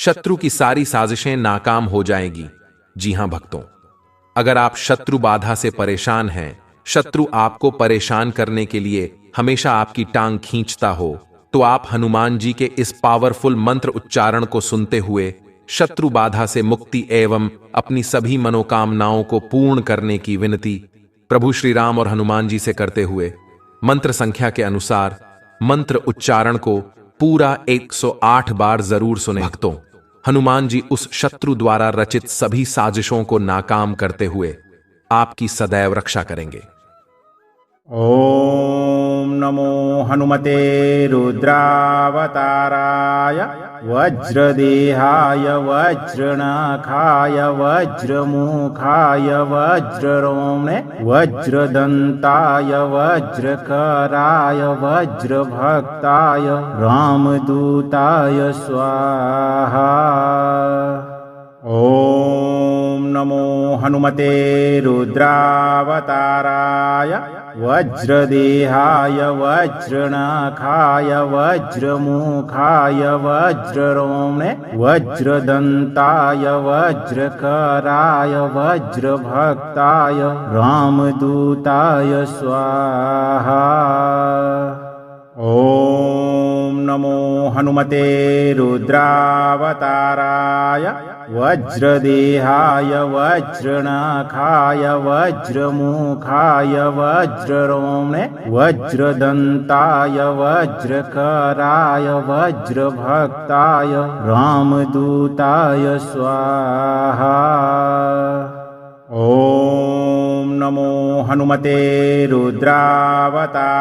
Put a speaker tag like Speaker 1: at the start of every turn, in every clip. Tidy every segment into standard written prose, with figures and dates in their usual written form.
Speaker 1: शत्रु की सारी साजिशें नाकाम हो जाएंगी। जी हां भक्तों, अगर आप शत्रु बाधा से परेशान हैं, शत्रु आपको परेशान करने के लिए हमेशा आपकी टांग खींचता हो, तो आप हनुमान जी के इस पावरफुल मंत्र उच्चारण को सुनते हुए शत्रु बाधा से मुक्ति एवं अपनी सभी मनोकामनाओं को पूर्ण करने की विनती प्रभु श्री राम और हनुमान जी से करते हुए मंत्र संख्या के अनुसार मंत्र उच्चारण को पूरा 108 बार जरूर सुने। भक्तों, हनुमान जी उस शत्रु द्वारा रचित सभी साजिशों को नाकाम करते हुए आपकी सदैव रक्षा करेंगे।
Speaker 2: ओम नमो हनुमते रुद्रावताराय वज्रदेहाय वज्रनखाय वज्रमुखाय वज्ररोमे वज्रदन्ताय वज्रकराय वज्रभक्ताय रामदूताय स्वाहा। ओम नमो हनुमते रुद्रावताराय वज्रदेहाय वज्रनखाय वज्रमुखाय वज्ररोमे वज्रदन्ताय वज्रकराय वज्रभक्ताय रामदूताय स्वाहा। ओम नमो हनुमते रुद्रावताराय वज्रदेहाय वज्रनखाय वज्रमुखाय वज्ररोमे वज्रदन्ताय वज्रकराय वज्रभक्ताय रामदूताय स्वाहा। ओम नमो हनुमते रुद्रावताराय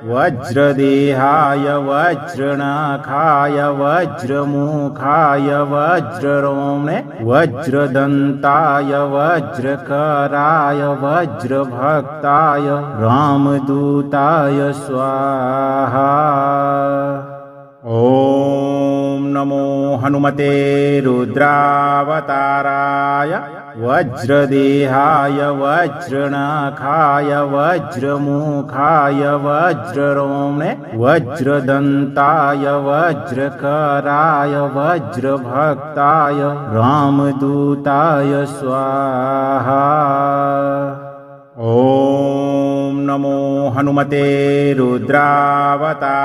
Speaker 2: वज्रदेहाय वज्रनखाय वज्रमुखाय वज्ररोमे वज्रदन्ताय वज्रकराय वज्रभक्ताय रामदूताय स्वाहा। ओम नमो हनुमते रुद्रावताराय वज्रदेहाय वज्रनखाय वज्रमुखाय वज्ररोमे वज्रदन्ताय वज्रकराय वज्रभक्ताय रामदूताय स्वाहा। ओम नमो हनुमते रुद्रावताराय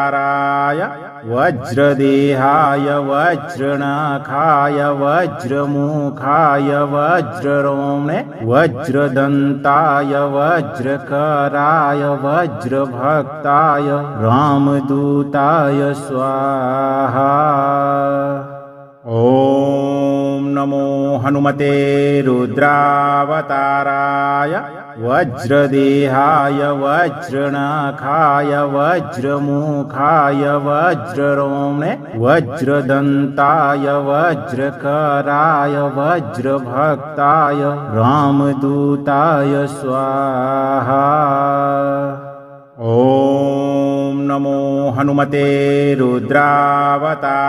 Speaker 2: वज्रदेहाय वज्रनखाय वज्रमुखाय वज्ररोमे वज्रदन्ताय वज्रकराय वज्रभक्ताय रामदूताय स्वाहा। ओम नमो हनुमते रुद्रावताराय वज्रदेहाय वज्रनखाय वज्रमुखाय वज्ररोमे वज्रदन्ताय वज्रकराय वज्रभक्ताय रामदूताय स्वाहा। ओम नमो हनुमते रुद्रावताराय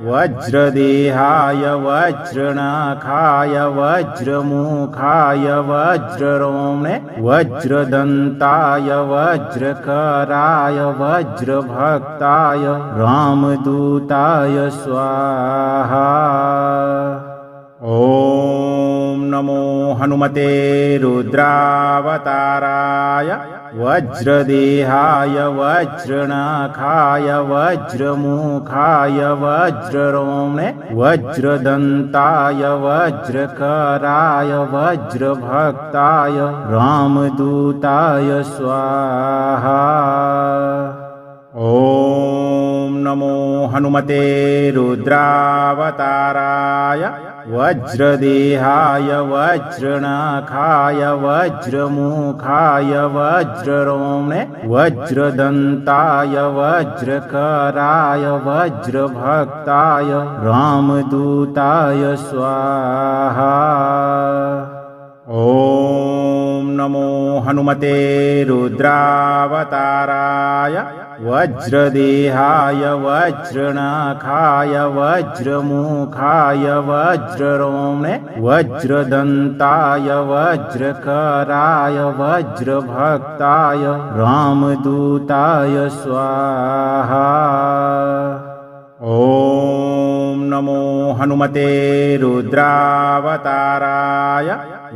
Speaker 2: वज्रदेहाय वज्रनखाय वज्रमुखाय वज्ररोमे वज्रदन्ताय वज्रकराय वज्रभक्ताय रामदूताय स्वाहा। ओम नमो हनुमते रुद्रावताराय वज्रदेहाय वज्रनखाय वज्रमुखाय वज्ररोमे वज्रदन्ताय वज्रकराय वज्रभक्ताय रामदूताय स्वाहा। ओम नमो हनुमते रुद्रावताराय वज्रदेहाय वज्रनखाय वज्रमुखाय वज्ररोमे वज्रदन्ताय वज्रकराय वज्रभक्ताय रामदूताय स्वाहा। ओम नमो हनुमते रुद्रावताराय वज्रदेहाय वज्रनखाय वज्रमुखाय वज्ररोमे वज्रदन्ताय वज्रकराय वज्रभक्ताय रामदूताय स्वाहा। ओम नमो हनुमते रुद्रावताराय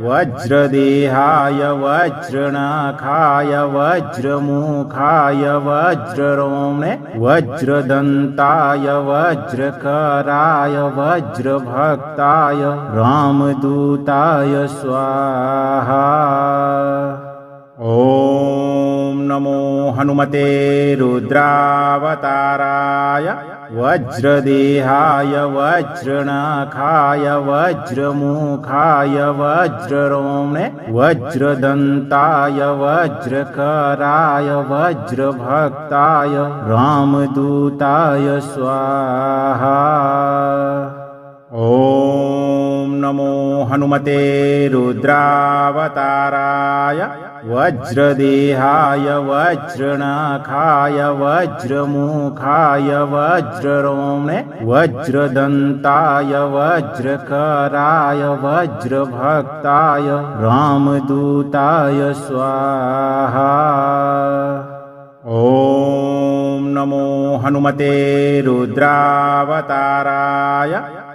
Speaker 2: वज्रदेहाय वज्रनाखाय वज्रमुखाय वज्ररोम्णे वज्रदन्ताय वज्रकराय वज्रभक्ताय रामदूताय स्वाहा। ॐ नमो हनुमते रुद्रावताराय वज्रदेहाय वज्रनाखाय वज्रमुखाय वज्ररोम्णे वज्रदन्ताय वज्रकराय वज्रभक्ताय रामदूताय स्वाहा। ॐ नमो हनुमते रुद्रावताराय वज्रदेहाय वज्रनाखाय वज्रमुखाय वज्ररोम्णे वज्रदन्ताय वज्रकराय वज्रभक्ताय रामदूताय स्वाहा। ॐ नमो हनुमते रुद्रावताराय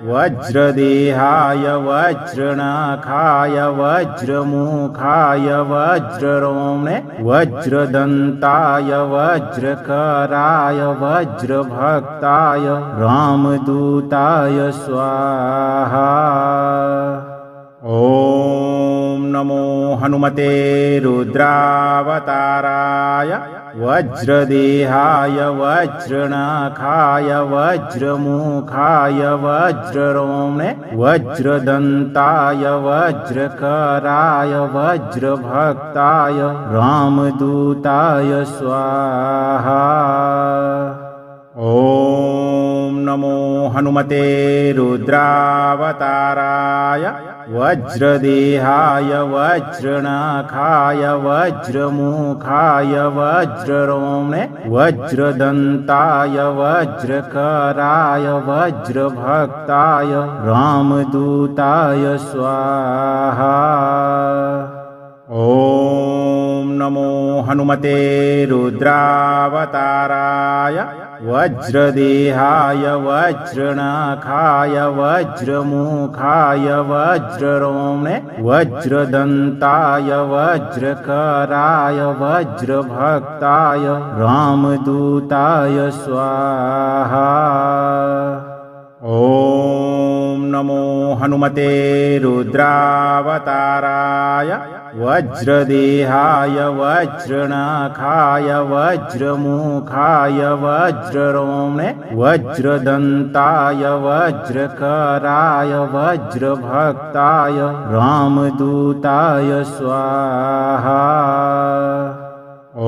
Speaker 2: वज्रदेहाय वज्रनाखाय वज्रमुखाय वज्ररोम्णे वज्रदन्ताय वज्रकराय वज्रभक्ताय रामदूताय स्वाहा। ॐ नमो हनुमते रुद्रावताराय वज्रदेहाय वज्रनाखाय वज्रमुखाय वज्ररोम्णे वज्रदन्ताय वज्रकराय वज्रभक्ताय रामदूताय स्वाहा। ॐ नमो हनुमते रुद्रावताराय वज्रदेहाय वज्रनाखाय वज्रमुखाय वज्ररोम्णे वज्रदन्ताय वज्रकराय वज्रभक्ताय रामदूताय स्वाहा। ॐ नमो हनुमते रुद्रावताराय वज्रदेहाय वज्रनाखाय वज्रमुखाय वज्ररोम्णे वज्रदन्ताय वज्रकराय वज्रभक्ताय रामदूताय स्वाहा। ॐ नमो हनुमते रुद्रावताराय वज्रदेहाय वज्रनाखाय वज्रमुखाय वज्ररोम्णे वज्रदन्ताय वज्रकराय वज्रभक्ताय रामदूताय स्वाहा।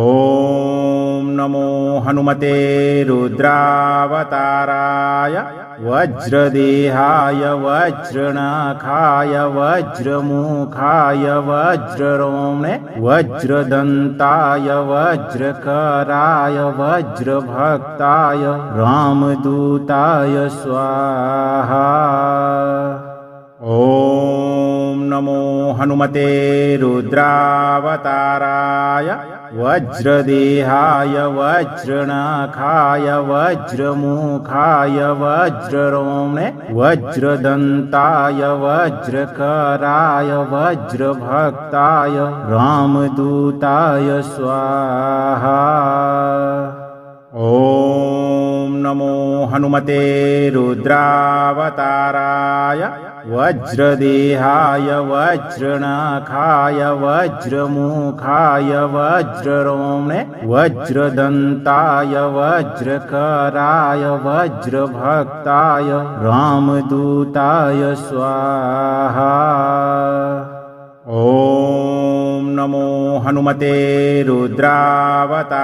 Speaker 2: ॐ नमो हनुमते रुद्रावताराय वज्रदेहाय वज्रनाखाय वज्रमुखाय वज्ररोम्णे वज्रदन्ताय वज्रकराय वज्रभक्ताय रामदूताय स्वाहा। ॐ नमो हनुमते रुद्रावताराय वज्रदेहाय वज्रनाखाय वज्रमुखाय वज्ररोम्णे वज्रदन्ताय वज्रकराय वज्रभक्ताय रामदूताय स्वाहा। ॐ नमो हनुमते रुद्रावताराय वज्रदेहाय वज्रनाखाय वज्रमुखाय वज्ररोम्णे वज्रदन्ताय वज्रकराय वज्रभक्ताय रामदूताय स्वाहा। ॐ नमो हनुमते रुद्रावताराय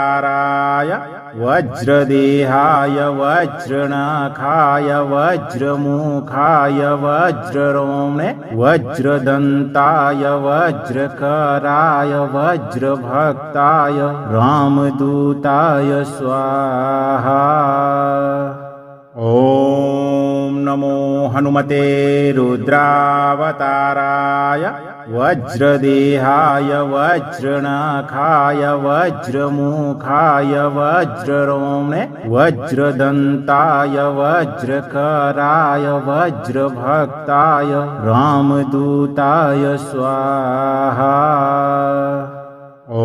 Speaker 2: वज्रदेहाय वज्रनाखाय वज्रमुखाय वज्ररोम्णे वज्रदन्ताय वज्रकराय वज्रभक्ताय रामदूताय स्वाहा। ॐ नमो हनुमते रुद्रावताराय वज्रदेहाय वज्रनखाय वज्रमुखाय वज्ररोम्णे वज्रदन्ताय वज्रकराय वज्रभक्ताय रामदूताय स्वाहा। ॐ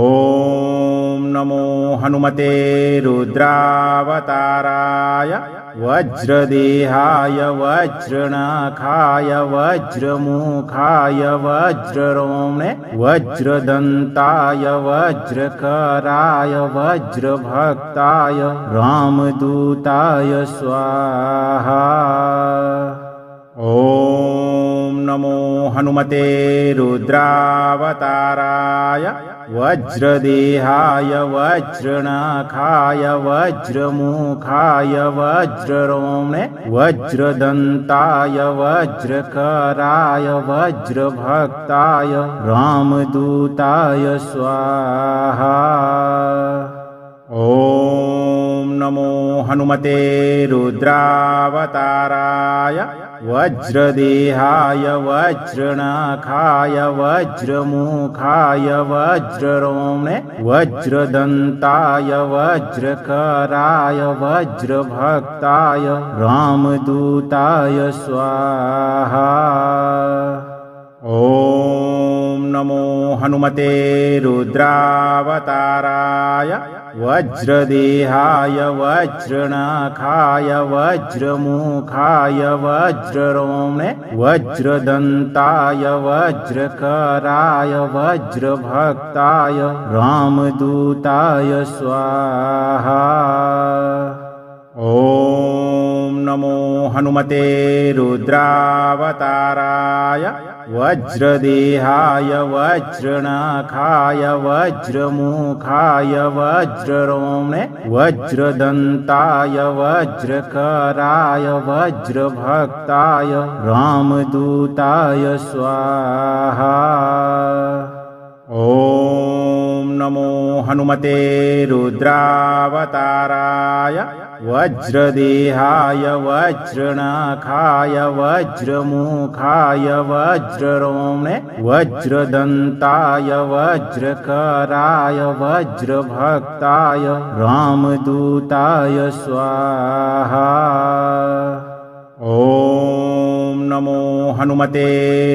Speaker 2: नमो हनुमते रुद्रावताराय वज्रदेहाय वज्रनखाय वज्रमुखाय वज्ररोम्णे वज्रदन्ताय वज्रकराय वज्रभक्ताय रामदूताय स्वाहा। ॐ नमो हनुमते रुद्रावताराय वज्रदेहाय वज्रनखाय वज्रमुखाय वज्ररोम्णे वज्रदन्ताय वज्रकराय वज्रभक्ताय रामदूताय स्वाहा। ॐ नमो हनुमते रुद्रावताराय वज्रदेहाय वज्रनखाय वज्रमुखाय वज्ररोम्णे वज्रदन्ताय वज्रकराय वज्रभक्ताय रामदूताय स्वाहा। ॐ नमो हनुमते रुद्रावताराय वज्रदेहाय वज्रनखाय वज्रमुखाय वज्ररोम्णे वज्रदन्ताय वज्रकराय वज्रभक्ताय रामदूताय स्वाहा। ॐ नमो हनुमते रुद्रावताराय वज्रदेहाय वज्रनखाय वज्रमुखाय वज्ररोम्णे वज्रदन्ताय वज्रकराय वज्रभक्ताय रामदूताय स्वाहा। ॐ नमो हनुमते रुद्रावताराय वज्रदेहाय वज्रनखाय वज्रमुखाय वज्ररोम्णे वज्रदन्ताय वज्रकराय वज्रभक्ताय रामदूताय स्वाहा। ॐ नमो हनुमते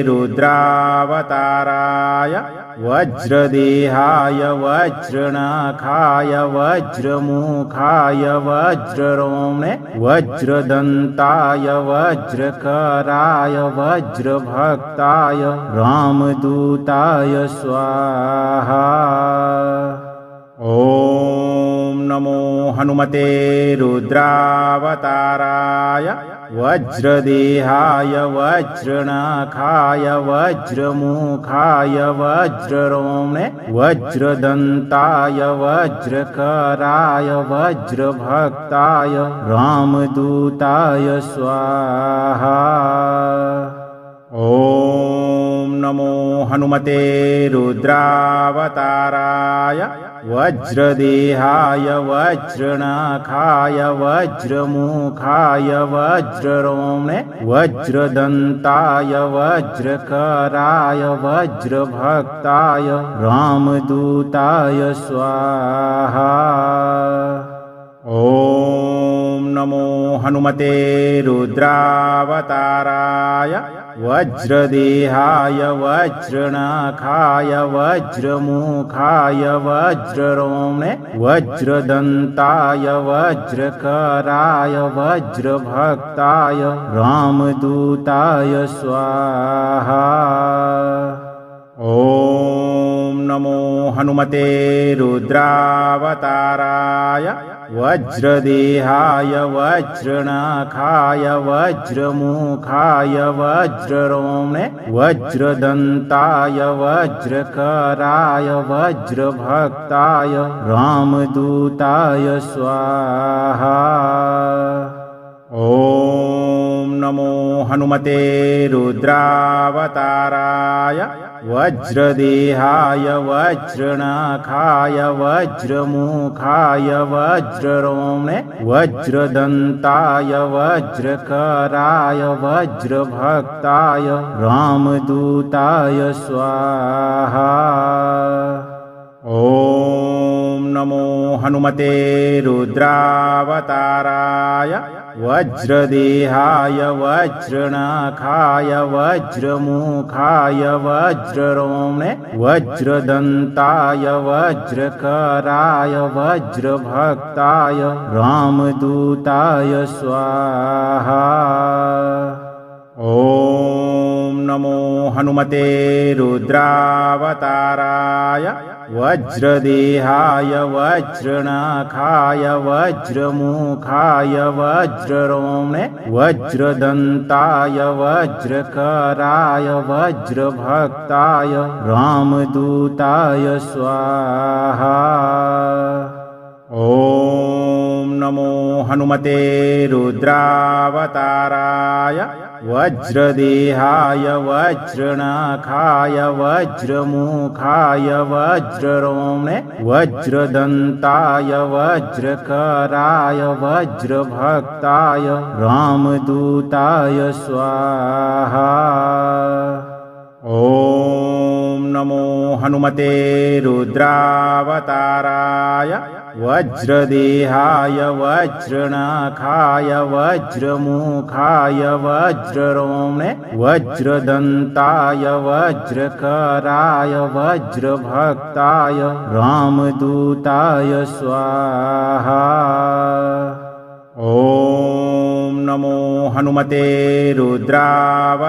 Speaker 2: रुद्रावताराय वज्रदेहाय वज्रनखाय वज्रमुखाय वज्ररोम्णे वज्रदन्ताय वज्रकराय वज्रभक्ताय रामदूताय स्वाहा। ॐ नमो हनुमते रुद्रावताराय वज्रदेहाय वज्रनखाय वज्रमुखाय वज्ररोम्णे वज्रदन्ताय वज्रकराय वज्रभक्ताय रामदूताय स्वाहा। ॐ नमो हनुमते रुद्रावताराय वज्रदेहाय वज्रनखाय वज्रमुखाय वज्ररोम्णे वज्रदन्ताय वज्रकराय वज्रभक्ताय रामदूताय स्वाहा। ॐ नमो हनुमते रुद्रावताराय वज्रदेहाय वज्रनखाय वज्रमुखाय वज्ररोम्णे वज्रदन्ताय वज्रकराय वज्रभक्ताय रामदूताय स्वाहा। ॐ नमो हनुमते रुद्रावताराय वज्रदेहाय वज्रनखाय वज्रमुखाय वज्ररोम्णे वज्रदन्ताय वज्रकराय वज्रभक्ताय रामदूताय स्वाहा। ॐ नमो हनुमते रुद्रावताराय वज्रदेहाय वज्रनाखाय वज्रमुखाय वज्ररोम्णे वज्रदन्ताय वज्रकराय वज्रभक्ताय रामदूताय स्वाहा। ॐ नमो हनुमते रुद्रावताराय वज्रदेहाय वज्रनाखाय वज्रमुखाय वज्ररोम्णे वज्रदन्ताय वज्रकराय वज्रभक्ताय रामदूताय स्वाहा। ॐ नमो हनुमते रुद्रावताराय वज्रदेहाय वज्रनाखाय वज्रमुखाय वज्ररोम्णे वज्रदन्ताय वज्रकराय वज्रभक्ताय रामदूताय स्वाहा। ॐ नमो हनुमते रुद्रावताराय वज्रदेहाय वज्रनाखाय वज्रमुखाय वज्ररोम्णे वज्रदन्ताय वज्रकराय वज्रभक्ताय रामदूताय स्वाहा। ॐ नमो हनुमते रुद्रावताराय वज्रदेहाय वज्रनाखाय वज्रमुखाय वज्ररोम्णे वज्रदन्ताय वज्रकराय वज्रभक्ताय रामदूताय स्वाहा। ॐ नमो हनुमते रुद्रावताराय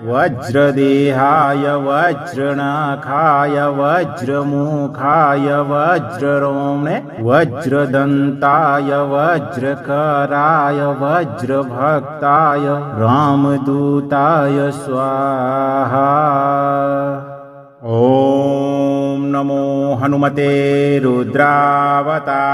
Speaker 2: वज्रदेहाय वज्रनाखाय वज्रमुखाय वज्ररोम्णे वज्रदन्ताय वज्रकराय वज्रभक्ताय रामदूताय स्वाहा। ॐ नमो हनुमते रुद्रावताराय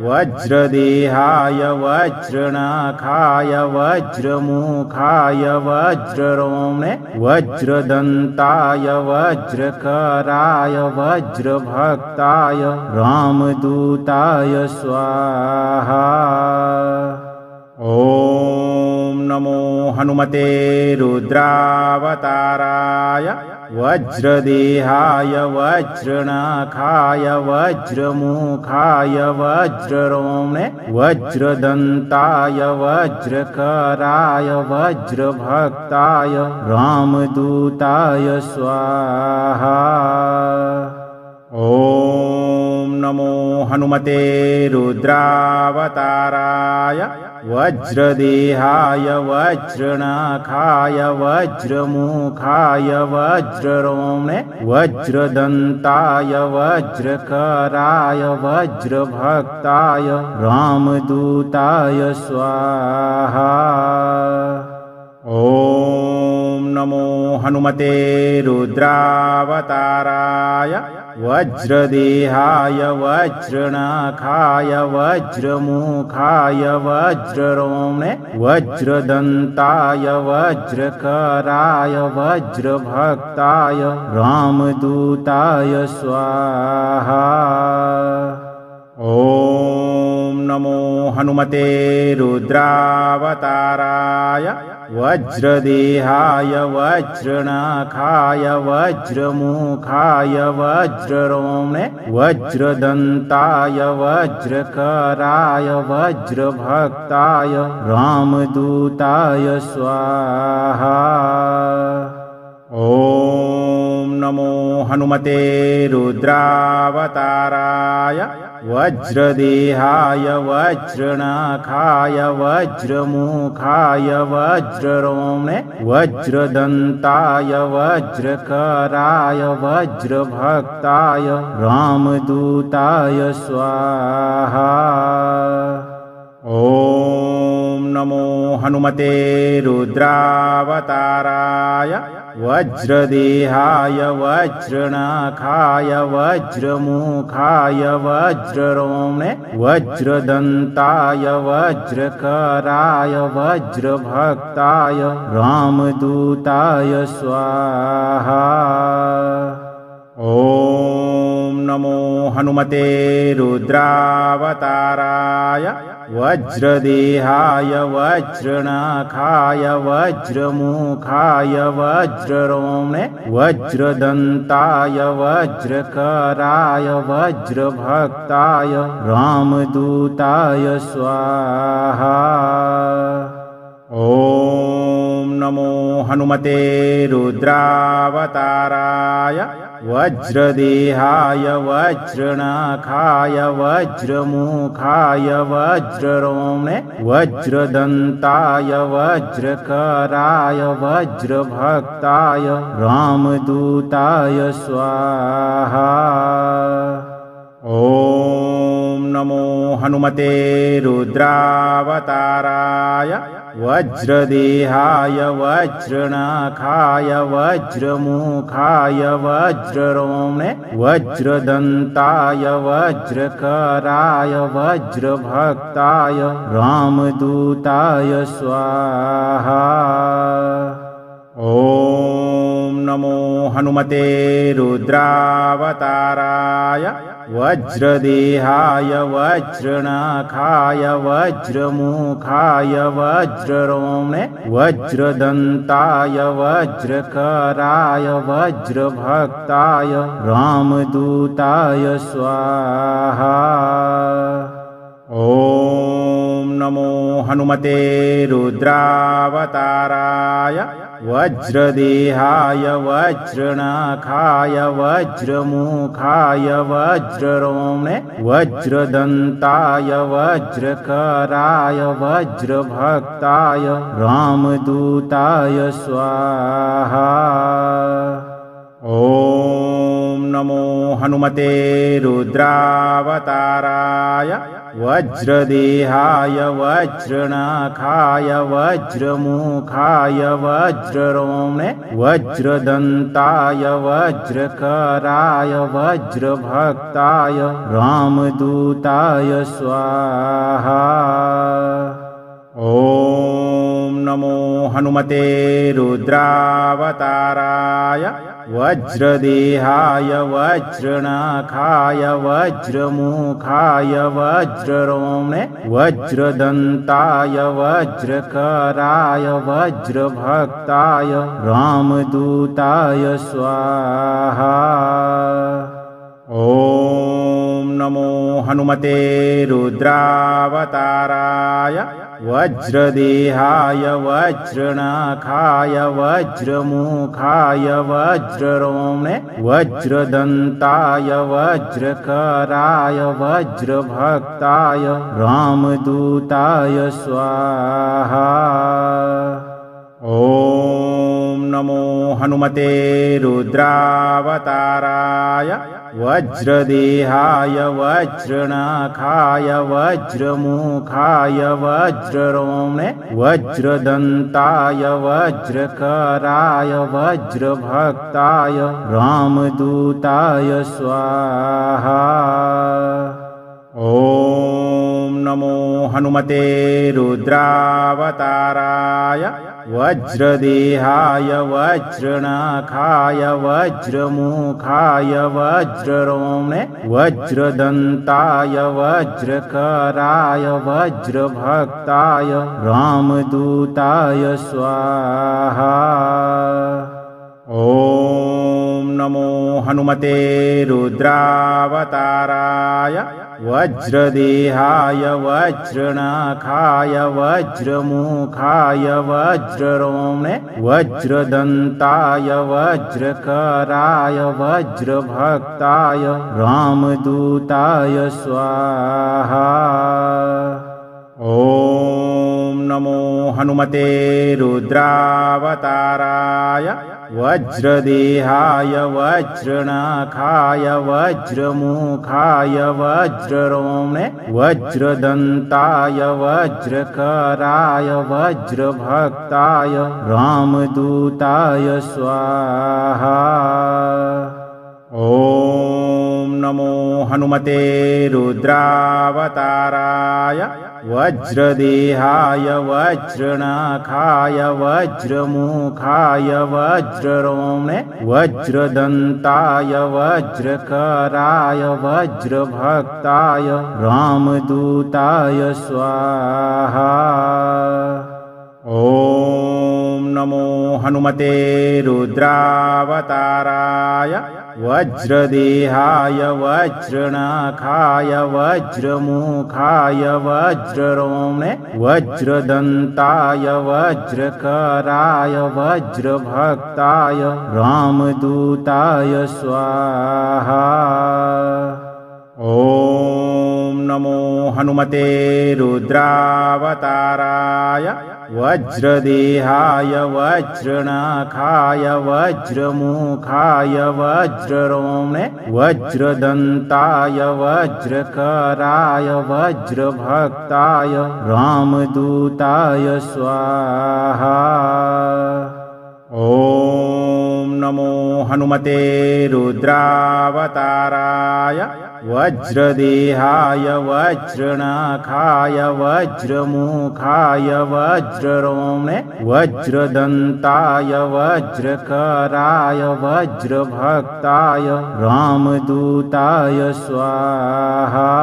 Speaker 2: वज्रदेहाय वज्रनाखाय वज्रमुखाय वज्ररोम्णे वज्रदन्ताय वज्रकराय वज्रभक्ताय रामदूताय स्वाहा। ॐ नमो हनुमते रुद्रावताराय वज्रदेहाय वज्रनाखाय वज्रमुखाय वज्ररोम्णे वज्रदन्ताय वज्रकराय वज्रभक्ताय रामदूताय स्वाहा। ॐ नमो हनुमते रुद्रावताराय वज्रदेहाय वज्रनाखाय वज्रमुखाय वज्ररोम्णे वज्रदन्ताय वज्रकराय वज्रभक्ताय रामदूताय स्वाहा। ॐ नमो हनुमते रुद्रावताराय वज्रदेहाय वज्रनाखाय वज्रमुखाय वज्ररोम्णे वज्रदन्ताय वज्रकराय वज्रभक्ताय रामदूताय स्वाहा। ॐ नमो हनुमते रुद्रावताराय वज्रदेहाय वज्रनाखाय वज्रमुखाय वज्ररोम्णे वज्रदन्ताय वज्रकराय वज्रभक्ताय रामदूताय स्वाहा। ॐ नमो हनुमते रुद्रावताराय वज्रदेहाय वज्रनाखाय वज्रमुखाय वज्ररोम्णे वज्रदन्ताय वज्रकराय वज्रभक्ताय रामदूताय स्वाहा। ॐ नमो हनुमते रुद्रावताराय वज्रदेहाय वज्रनाखाय वज्रमुखाय वज्ररोम्णे वज्रदन्ताय वज्रकराय वज्रभक्ताय रामदूताय स्वाहा। ॐ नमो हनुमते रुद्रावताराय वज्रदेहाय वज्रनाखाय वज्रमुखाय वज्ररोम्णे वज्रदन्ताय वज्रकराय वज्रभक्ताय रामदूताय स्वाहा। ॐ नमो हनुमते रुद्रावताराय वज्रदेहाय वज्रनाखाय वज्रमुखाय वज्ररोम्णे वज्रदन्ताय वज्रकराय वज्रभक्ताय रामदूताय स्वाहा। ॐ नमो हनुमते रुद्रावताराय वज्रदेहाय वज्रनाखाय वज्रमुखाय वज्ररोम्णे वज्रदन्ताय वज्रकराय वज्रभक्ताय रामदूताय स्वाहा। ॐ नमो हनुमते रुद्रावताराय वज्रदेहाय वज्रनाखाय वज्रमुखाय वज्ररोम्णे वज्रदन्ताय वज्रकराय वज्रभक्ताय रामदूताय स्वाहा। ॐ नमो हनुमते रुद्रावताराय वज्रदेहाय वज्रनाखाय वज्रमुखाय वज्ररोम्णे वज्रदन्ताय वज्रकराय वज्रभक्ताय रामदूताय स्वाहा। ॐ नमो हनुमते रुद्रावताराय वज्रदेहाय वज्रनाखाय वज्रमुखाय वज्ररोम्णे वज्रदन्ताय वज्रकराय वज्रभक्ताय रामदूताय स्वाहा। ॐ नमो हनुमते रुद्रावताराय वज्रदेहाय वज्रनाखाय वज्रमुखाय वज्ररोम्णे वज्रदन्ताय वज्रकराय वज्रभक्ताय रामदूताय स्वाहा। ॐ नमो हनुमते रुद्रावताराय वज्रदेहाय वज्रनाखाय वज्रमुखाय वज्ररोम्णे वज्रदन्ताय वज्रकराय वज्रभक्ताय रामदूताय स्वाहा। ॐ नमो हनुमते रुद्रावताराय वज्रदेहाय वज्रनाखाय वज्रमुखाय वज्ररोम्णे वज्रदन्ताय वज्रकराय वज्रभक्ताय रामदूताय स्वाहा। ॐ नमो हनुमते रुद्रावताराय वज्रदेहाय वज्रनाखाय वज्रमुखाय वज्ररोम्णे वज्रदन्ताय वज्रकराय वज्रभक्ताय रामदूताय स्वाहा। ॐ नमो हनुमते रुद्रावताराय वज्रदेहाय वज्रनाखाय वज्रमुखाय वज्ररोम्णे वज्रदन्ताय वज्रकराय वज्रभक्ताय रामदूताय स्वाहा। ॐ नमो हनुमते रुद्रावताराय वज्रदेहाय वज्रनखाय वज्रमुखाय वज्ररोम्णे वज्रदन्ताय वज्रकराय वज्रभक्ताय रामदूताय स्वाहा। ॐ नमो हनुमते रुद्रावताराय वज्रदेहाय वज्रनखाय वज्रमुखाय वज्ररोम्णे वज्रदन्ताय वज्रकराय वज्रभक्ताय रामदूताय स्वाहा। ॐ नमो हनुमते रुद्रावताराय वज्रदेहाय वज्रनखाय वज्रमुखाय वज्ररोम्णे वज्रदन्ताय वज्रकराय वज्रभक्ताय रामदूताय स्वाहा। ॐ नमो हनुमते रुद्रावताराय वज्रदेहाय वज्रनखाय वज्रमुखाय वज्ररोम्णे वज्रदन्ताय वज्रकराय वज्रभक्ताय रामदूताय स्वाहा। ॐ नमो हनुमते रुद्रावताराय वज्रदेहाय वज्रनखाय वज्रमुखाय वज्ररोम्णे वज्रदन्ताय वज्रकराय वज्रभक्ताय रामदूताय स्वाहा।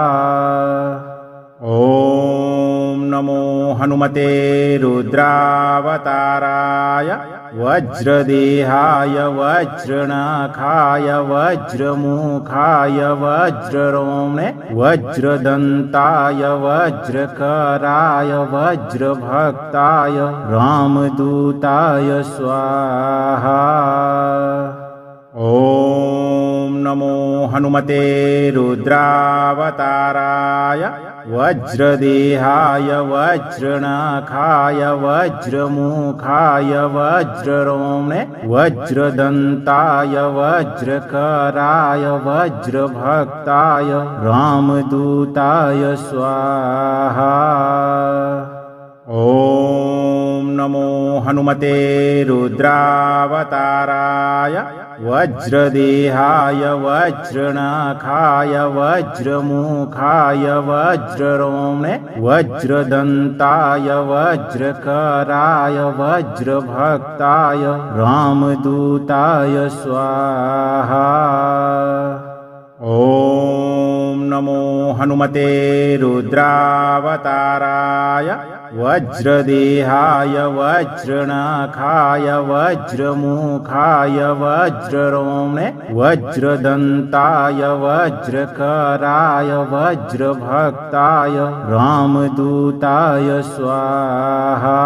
Speaker 2: ॐ नमो हनुमते रुद्रावताराय वज्रदेहाय वज्रनखाय वज्रमुखाय वज्ररोम्णे वज्रदन्ताय वज्रकराय वज्रभक्ताय रामदूताय स्वाहा। ॐ नमो हनुमते रुद्रावताराय वज्रदेहाय वज्रनखाय वज्रमुखाय वज्ररोम्णे वज्रदन्ताय वज्रकराय वज्रभक्ताय रामदूताय स्वाहा। ॐ नमो हनुमते रुद्रावताराय वज्रदेहाय वज्रनखाय वज्रमुखाय वज्ररोम्णे वज्रदन्ताय वज्रकराय वज्रभक्ताय रामदूताय स्वाहा। ॐ नमो हनुमते रुद्रावताराय वज्रदेहाय वज्रनखाय वज्रमुखाय वज्ररोम्णे वज्रदन्ताय वज्रकराय वज्रभक्ताय रामदूताय स्वाहा।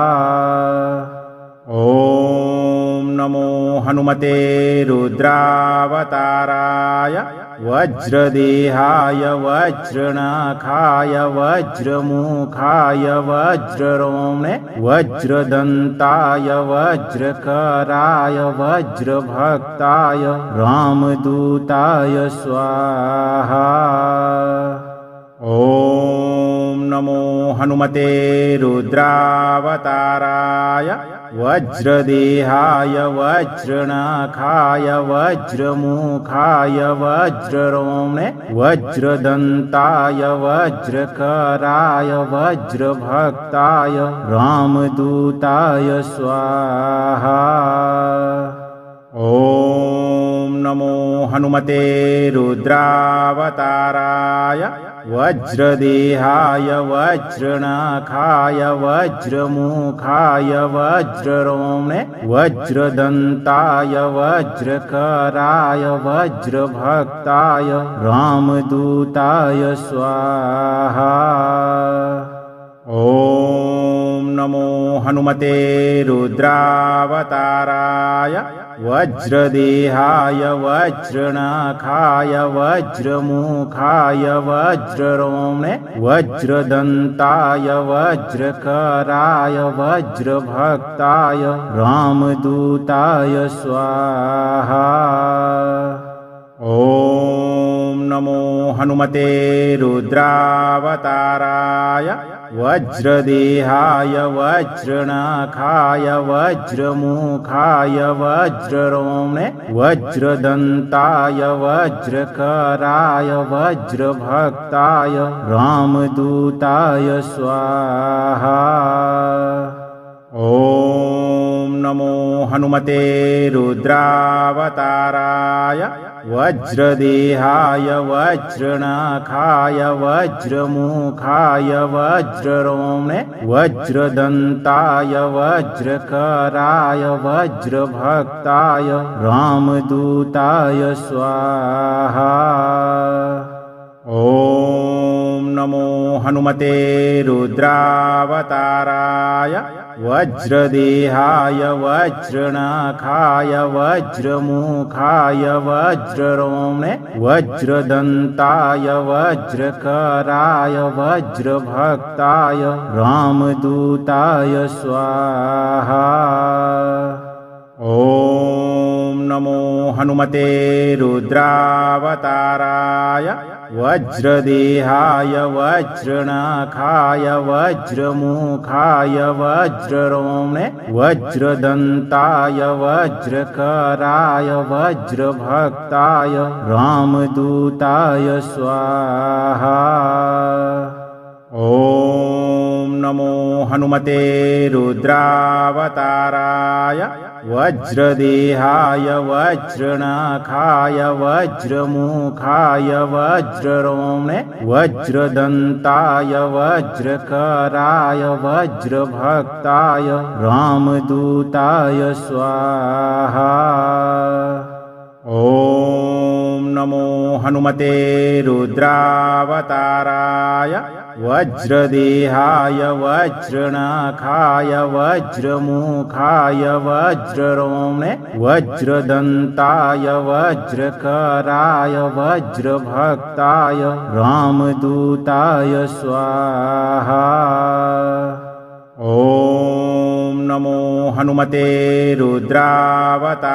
Speaker 2: ॐ नमो हनुमते रुद्रावताराय वज्रदेहाय वज्रनखाय वज्रमुखाय वज्ररोम्णे वज्रदन्ताय वज्रकराय वज्रभक्ताय रामदूताय स्वाहा। ॐ नमो हनुमते रुद्रावताराय वज्रदेहाय वज्रनखाय वज्रमुखाय वज्ररोम्णे वज्रदन्ताय वज्रकराय वज्रभक्ताय रामदूताय स्वाहा। ॐ नमो हनुमते रुद्रावताराय वज्रदेहाय वज्रनखाय वज्रमुखाय वज्ररोम्णे वज्रदन्ताय वज्रकराय वज्रभक्ताय रामदूताय स्वाहा। ॐ नमो हनुमते रुद्रावताराय वज्रदेहाय वज्रनखाय वज्रमुखाय वज्ररोम्णे वज्रदन्ताय वज्रकराय वज्रभक्ताय रामदूताय स्वाहा। ॐ नमो हनुमते रुद्रावताराय वज्रदेहाय वज्रनखाय वज्रमुखाय वज्ररोम्णे वज्रदन्ताय वज्रकराय वज्रभक्ताय रामदूताय स्वाहा। ॐ नमो हनुमते रुद्रावताराय वज्रदेहाय वज्रनखाय वज्रमुखाय वज्ररोम्णे वज्रदन्ताय वज्रकराय वज्रभक्ताय रामदूताय स्वाहा। ॐ नमो हनुमते रुद्रावताराय वज्रदेहाय वज्रनखाय वज्रमुखाय वज्ररोम्णे वज्रदन्ताय वज्रकराय वज्रभक्ताय रामदूताय स्वाहा। ॐ नमो हनुमते रुद्रावताराय वज्रदेहाय वज्रनखाय वज्रमुखाय वज्ररोम्णे वज्रदन्ताय वज्रकराय वज्रभक्ताय रामदूताय स्वाहा। ॐ नमो हनुमते रुद्रावताराय वज्रदेहाय वज्रनखाय वज्रमुखाय वज्ररोम्णे वज्रदन्ताय वज्रकराय वज्रभक्ताय रामदूताय स्वाहा। ॐ नमो हनुमते रुद्रावताराय वज्रदेहाय वज्रनखाय वज्रमुखाय वज्ररोम्णे वज्रदन्ताय वज्रकराय वज्रभक्ताय रामदूताय स्वाहा। ॐ नमो हनुमते रुद्रावताराय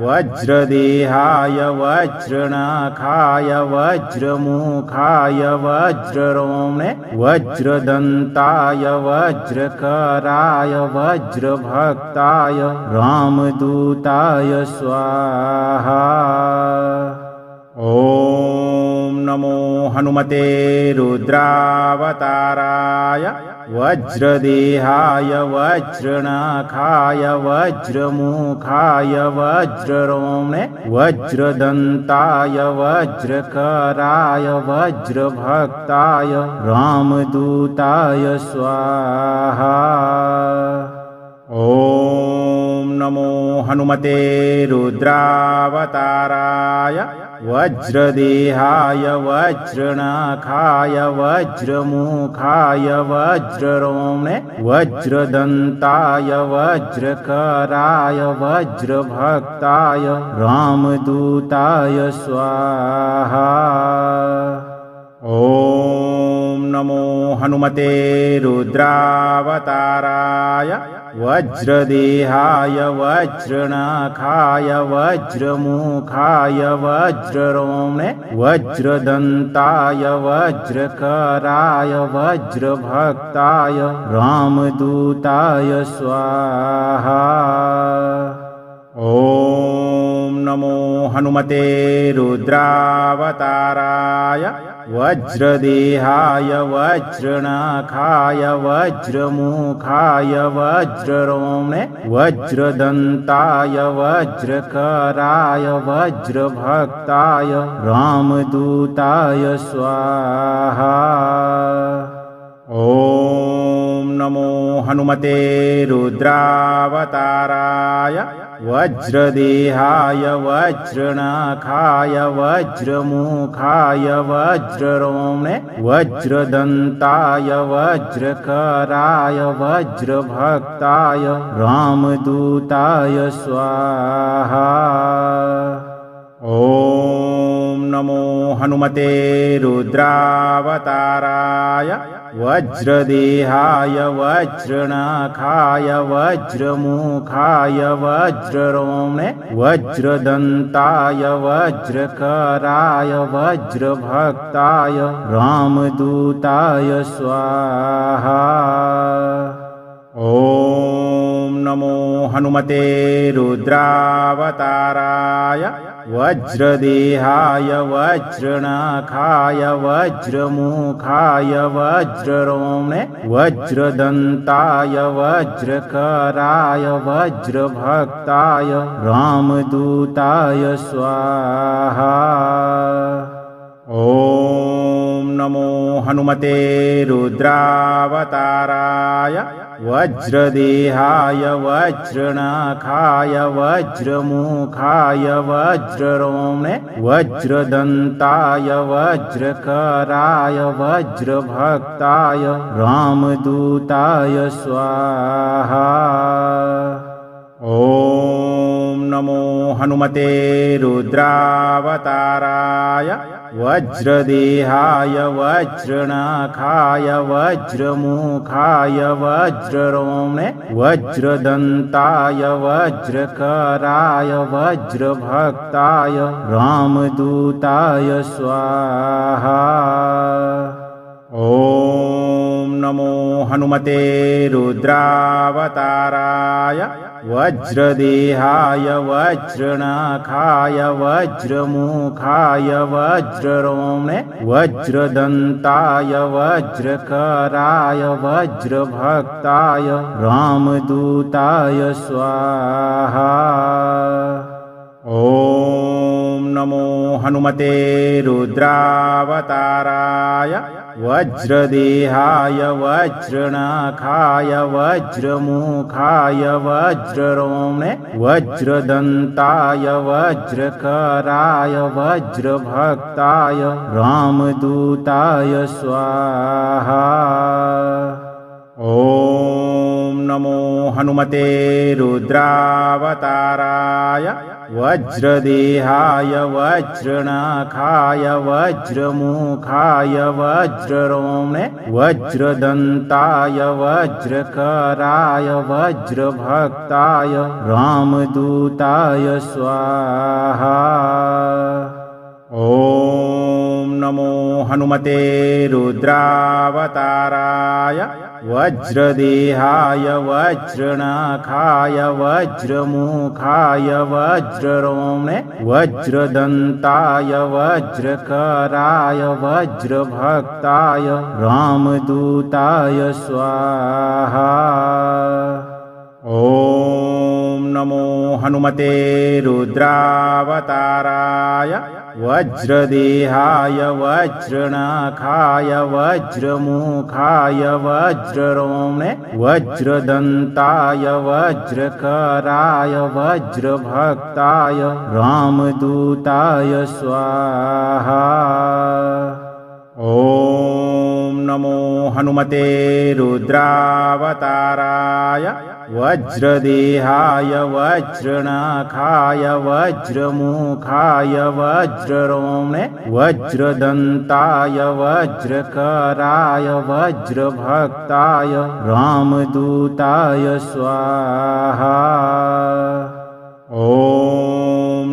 Speaker 2: वज्रदेहाय वज्रनखाय वज्रमुखाय वज्ररोम्णे वज्रदन्ताय वज्रकराय वज्रभक्ताय रामदूताय स्वाहा। ॐ नमो हनुमते रुद्रावताराय वज्रदेहाय वज्रनखाय वज्रमुखाय वज्ररोम्णे वज्रदन्ताय वज्रकराय वज्रभक्ताय रामदूताय स्वाहा। ॐ नमो हनुमते रुद्रावताराय वज्रदेहाय वज्रनखाय वज्रमुखाय वज्ररोम्णे वज्रदन्ताय वज्रकराय वज्रभक्ताय रामदूताय स्वाहा। ॐ नमो हनुमते रुद्रावताराय वज्रदेहाय वज्रनखाय वज्रमुखाय वज्ररोम्णे वज्रदन्ताय वज्रकराय वज्रभक्ताय रामदूताय स्वाहा। ॐ नमो हनुमते रुद्रावताराय वज्रदेहाय वज्रनखाय वज्रमुखाय वज्ररोम्णे वज्रदन्ताय वज्रकराय वज्रभक्ताय रामदूताय स्वाहा। ॐ नमो हनुमते रुद्रावताराय वज्रदेहाय वज्रनखाय वज्रमुखाय वज्ररोम्णे वज्रदन्ताय वज्रकराय वज्रभक्ताय रामदूताय स्वाहा। ॐ नमो हनुमते रुद्रावताराय वज्रदेहाय वज्रनखाय वज्रमुखाय वज्ररोम्णे वज्रदन्ताय वज्रकराय वज्रभक्ताय रामदूताय स्वाहा। ॐ नमो हनुमते रुद्रावताराय वज्रदेहाय वज्रनखाय वज्रमुखाय वज्ररोम्णे वज्रदन्ताय वज्रकराय वज्रभक्ताय रामदूताय स्वाहा। ॐ नमो हनुमते रुद्रावताराय वज्रदेहाय वज्रनखाय वज्रमुखाय वज्ररोम्णे वज्रदन्ताय वज्रकराय वज्रभक्ताय रामदूताय स्वाहा। ॐ नमो हनुमते रुद्रावताराय वज्रदेहाय वज्रनखाय वज्रमुखाय वज्ररोम्णे वज्रदन्ताय वज्रकराय वज्रभक्ताय रामदूताय स्वाहा। ॐ नमो हनुमते रुद्रावताराय वज्रदेहाय वज्रनखाय वज्रमुखाय वज्ररोम्णे वज्रदन्ताय वज्रकराय वज्रभक्ताय रामदूताय स्वाहा। ॐ नमो हनुमते रुद्रावताराय वज्रदेहाय वज्रनखाय वज्रमुखाय वज्ररोम्णे वज्रदन्ताय वज्रकराय वज्रभक्ताय रामदूताय स्वाहा। ॐ नमो हनुमते रुद्रावताराय वज्रदेहाय वज्रनखाय वज्रमुखाय वज्ररोम्णे वज्रदन्ताय वज्रकराय वज्रभक्ताय रामदूताय स्वाहा। ॐ नमो हनुमते रुद्रावताराय वज्रदेहाय वज्रनखाय वज्रमुखाय वज्ररोम्णे वज्रदन्ताय वज्रकराय वज्रभक्ताय रामदूताय स्वाहा। ॐ नमो हनुमते रुद्रावताराय वज्रदेहाय वज्रनखाय वज्रमुखाय वज्ररोम्णे वज्रदन्ताय वज्रकराय वज्रभक्ताय रामदूताय स्वाहा। ॐ नमो हनुमते रुद्रावताराय वज्रदेहाय वज्रनखाय वज्रमुखाय वज्ररोम्णे वज्रदन्ताय वज्रकराय वज्रभक्ताय रामदूताय स्वाहा। ॐ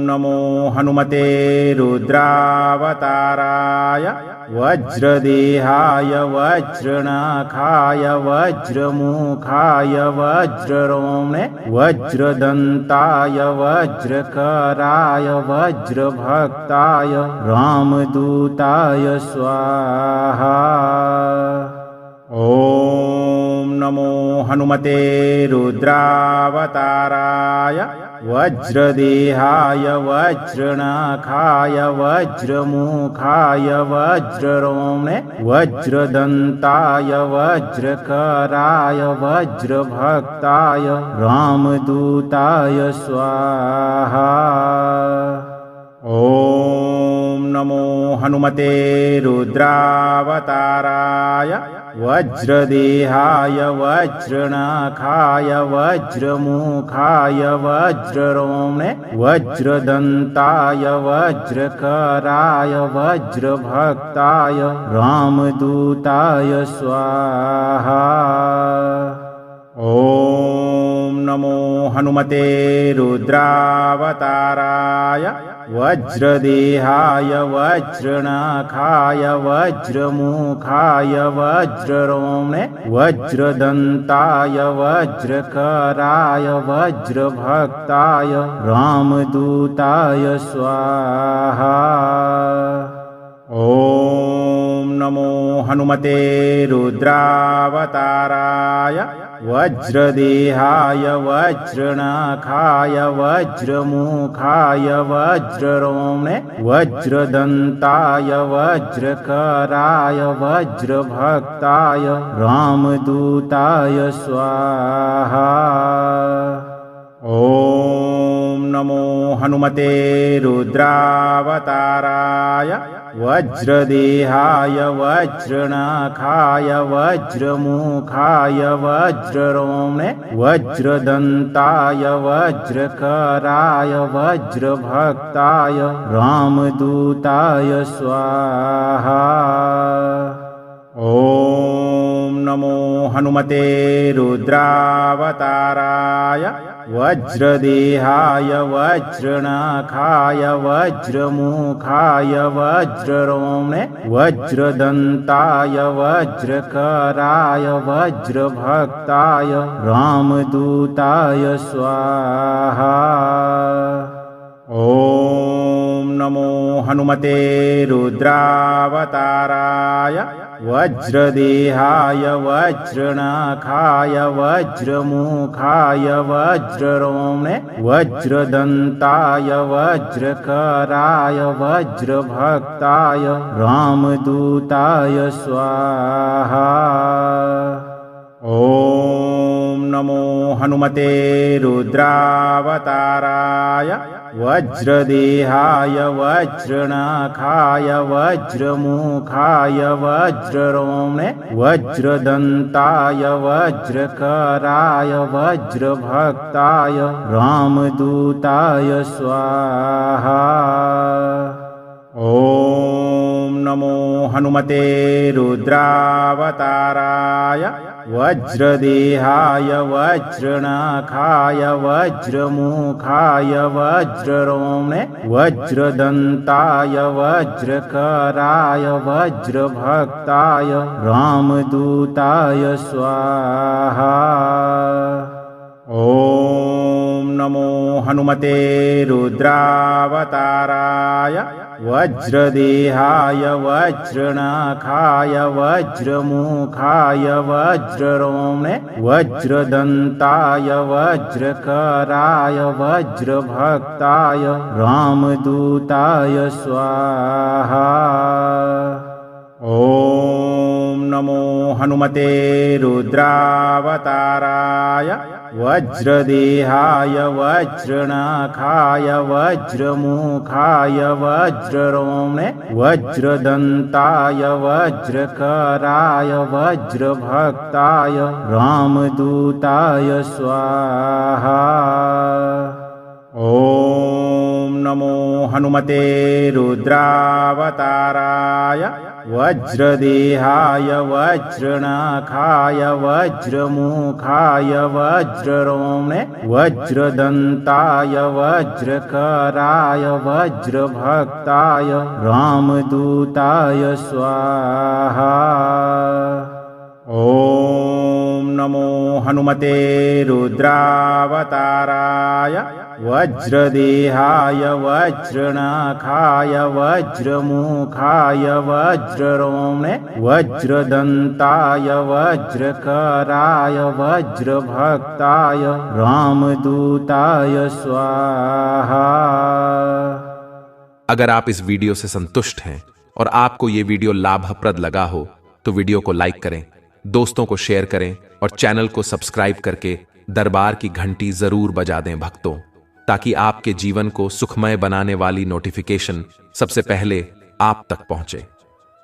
Speaker 2: नमो हनुमते रुद्रावताराय वज्रदेहाय वज्रनखाय वज्रमुखाय वज्ररोम्णे वज्रदन्ताय वज्रकराय वज्रभक्ताय रामदूताय स्वाहा। ॐ नमो हनुमते रुद्रावताराय वज्रदेहाय वज्रनखाय वज्रमुखाय वज्ररोम्णे वज्रदन्ताय वज्रकराय वज्रभक्ताय रामदूताय स्वाहा। ॐ नमो हनुमते रुद्रावताराय वज्रदेहाय वज्रनखाय वज्रमुखाय वज्ररोम्णे वज्रदन्ताय वज्रकराय वज्रभक्ताय रामदूताय स्वाहा। ॐ नमो हनुमते रुद्रावताराय वज्रदेहाय वज्रनखाय वज्रमुखाय वज्ररोम्णे वज्रदन्ताय वज्रकराय वज्रभक्ताय रामदूताय स्वाहा। ॐ नमो हनुमते रुद्रावताराय वज्रदेहाय वज्रनखाय वज्रमुखाय वज्ररोम्णे वज्रदन्ताय वज्रकराय वज्रभक्ताय रामदूताय स्वाहा। ॐ नमो हनुमते रुद्रावताराय वज्रदेहाय वज्रनखाय वज्रमुखाय वज्ररोम्णे वज्रदन्ताय वज्रकराय वज्रभक्ताय रामदूताय स्वाहा। ॐ नमो हनुमते रुद्रावताराय वज्रदेहाय वज्रनखाय वज्रमुखाय वज्ररोम्णे वज्रदन्ताय वज्रकराय वज्रभक्ताय रामदूताय स्वाहा। ॐ नमो हनुमते रुद्रावताराय वज्रदेहाय वज्रनखाय वज्रमुखाय वज्ररोम्णे वज्रदन्ताय वज्रकराय वज्रभक्ताय रामदूताय स्वाहा। ॐ नमो हनुमते रुद्रावताराय वज्रदेहाय वज्रनखाय वज्रमुखाय वज्ररोम्णे वज्रदन्ताय वज्रकराय वज्रभक्ताय रामदूताय स्वाहा। ॐ नमो हनुमते रुद्रावताराय वज्रदेहाय वज्रनखाय वज्रमुखाय वज्ररोम्णे वज्रदन्ताय वज्रकराय वज्रभक्ताय रामदूताय स्वाहा। ॐ नमो हनुमते रुद्रावताराय वज्रदेहाय वज्रनखाय वज्रमुखाय वज्ररोम्णे वज्रदन्ताय वज्रकराय वज्रभक्ताय रामदूताय स्वाहा। ॐ नमो हनुमते रुद्रावताराय वज्रदेहाय वज्रनखाय वज्रमुखाय वज्ररोम्णे वज्रदन्ताय वज्रकराय वज्रभक्ताय रामदूताय स्वाहा। ॐ नमो हनुमते रुद्रावताराय वज्रदेहाय वज्रनखाय वज्रमुखाय वज्ररोम्णे वज्रदन्ताय वज्रकराय वज्रभक्ताय रामदूताय स्वाहा। ॐ नमो हनुमते रुद्रावताराय वज्रदेहाय वज्रनखाय वज्रमुखाय वज्ररोम्णे वज्रदन्ताय वज्रकराय वज्रभक्ताय रामदूताय स्वाहा।
Speaker 1: अगर आप इस वीडियो से संतुष्ट हैं और आपको ये वीडियो लाभप्रद लगा हो तो वीडियो को लाइक करें, दोस्तों को शेयर करें और चैनल को सब्सक्राइब करके दरबार की घंटी जरूर बजा दें भक्तों, ताकि आपके जीवन को सुखमय बनाने वाली नोटिफिकेशन सबसे पहले आप तक पहुंचे।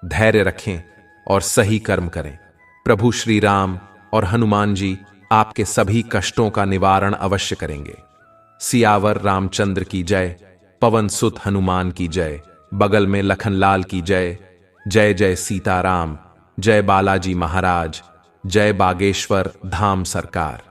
Speaker 1: धैर्य रखें और सही कर्म करें। प्रभु श्री राम और हनुमान जी आपके सभी कष्टों का निवारण अवश्य करेंगे। सियावर रामचंद्र की जय, पवन सुत हनुमान की जय, बगल में लखनलाल की जय। जय जय सीताराम, जय बालाजी महाराज, जय बागेश्वर धाम सरकार।